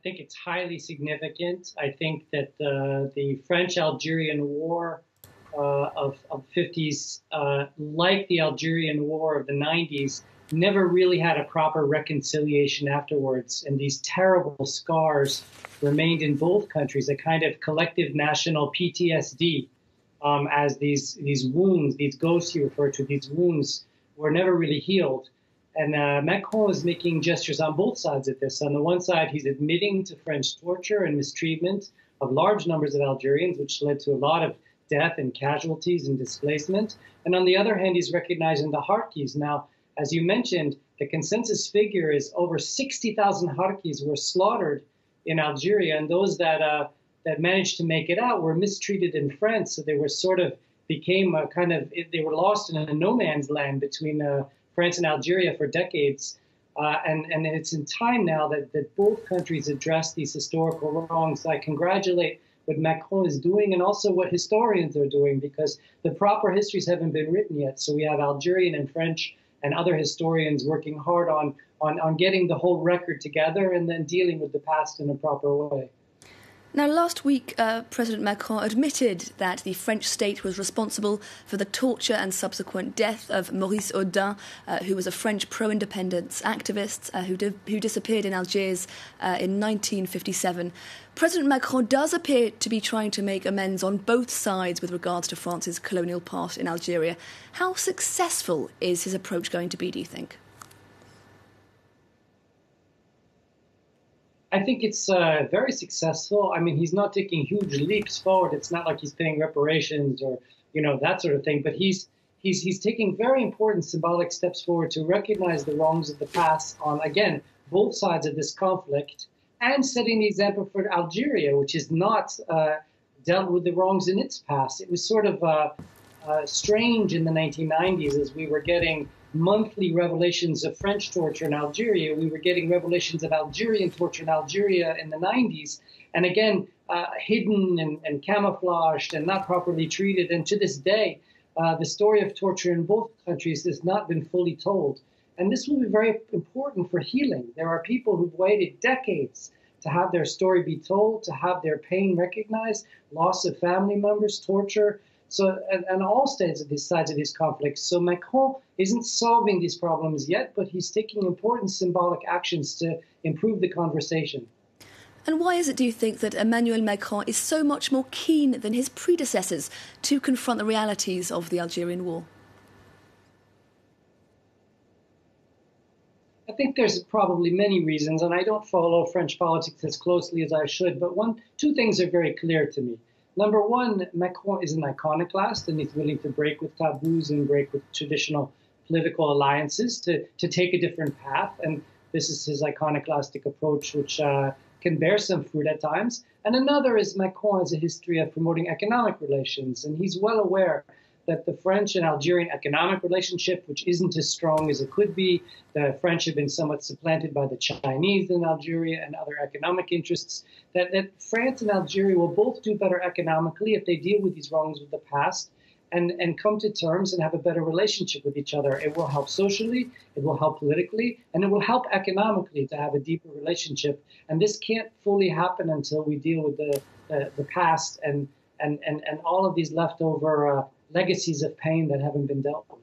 think it's highly significant. I think that the French-Algerian War of 50s, like the Algerian War of the 90s, never really had a proper reconciliation afterwards. And these terrible scars remained in both countries, a kind of collective national PTSD, as these wounds, these ghosts you refer to, these wounds were never really healed. And Macron is making gestures on both sides of this. On the one side, he's admitting to French torture and mistreatment of large numbers of Algerians, which led to a lot of death and casualties and displacement. And on the other hand, he's recognizing the Harkis. Now, as you mentioned, the consensus figure is over 60,000 Harkis were slaughtered in Algeria, and those that managed to make it out were mistreated in France. So they were sort of became a kind of, they were lost in a no man's land between France and Algeria for decades. And it's in time now that both countries address these historical wrongs. I congratulate what Macron is doing and also what historians are doing, because the proper histories haven't been written yet. So we have Algerian and French and other historians working hard on getting the whole record together and then dealing with the past in a proper way. Now, last week, President Macron admitted that the French state was responsible for the torture and subsequent death of Maurice Audin, who was a French pro-independence activist who disappeared in Algiers in 1957. President Macron does appear to be trying to make amends on both sides with regards to France's colonial past in Algeria. How successful is his approach going to be, do you think? I think it's very successful. I mean, he's not taking huge leaps forward. It's not like he's paying reparations or, that sort of thing. But he's taking very important symbolic steps forward to recognize the wrongs of the past on, again, both sides of this conflict, and setting the example for Algeria, which has not dealt with the wrongs in its past. It was sort of strange in the 1990s as we were getting monthly revelations of French torture in Algeria. We were getting revelations of Algerian torture in Algeria in the 90s. And again, hidden and camouflaged and not properly treated. And to this day, the story of torture in both countries has not been fully told. And this will be very important for healing. There are people who've waited decades to have their story be told, to have their pain recognized, loss of family members, torture. So, and all sides of these conflicts. So Macron isn't solving these problems yet, but he's taking important symbolic actions to improve the conversation. And why is it, do you think, that Emmanuel Macron is so much more keen than his predecessors to confront the realities of the Algerian War? I think there's probably many reasons, and I don't follow French politics as closely as I should, but two things are very clear to me. Number one, Macron is an iconoclast, and he's willing to break with taboos and break with traditional political alliances to take a different path. And this is his iconoclastic approach, which can bear some fruit at times. And another is Macron has a history of promoting economic relations, and he's well aware that the French and Algerian economic relationship, which isn't as strong as it could be, the French have been somewhat supplanted by the Chinese in Algeria and other economic interests, that France and Algeria will both do better economically if they deal with these wrongs of the past and come to terms and have a better relationship with each other. It will help socially, it will help politically, and it will help economically to have a deeper relationship. And this can't fully happen until we deal with the past and all of these leftover legacies of pain that haven't been dealt with.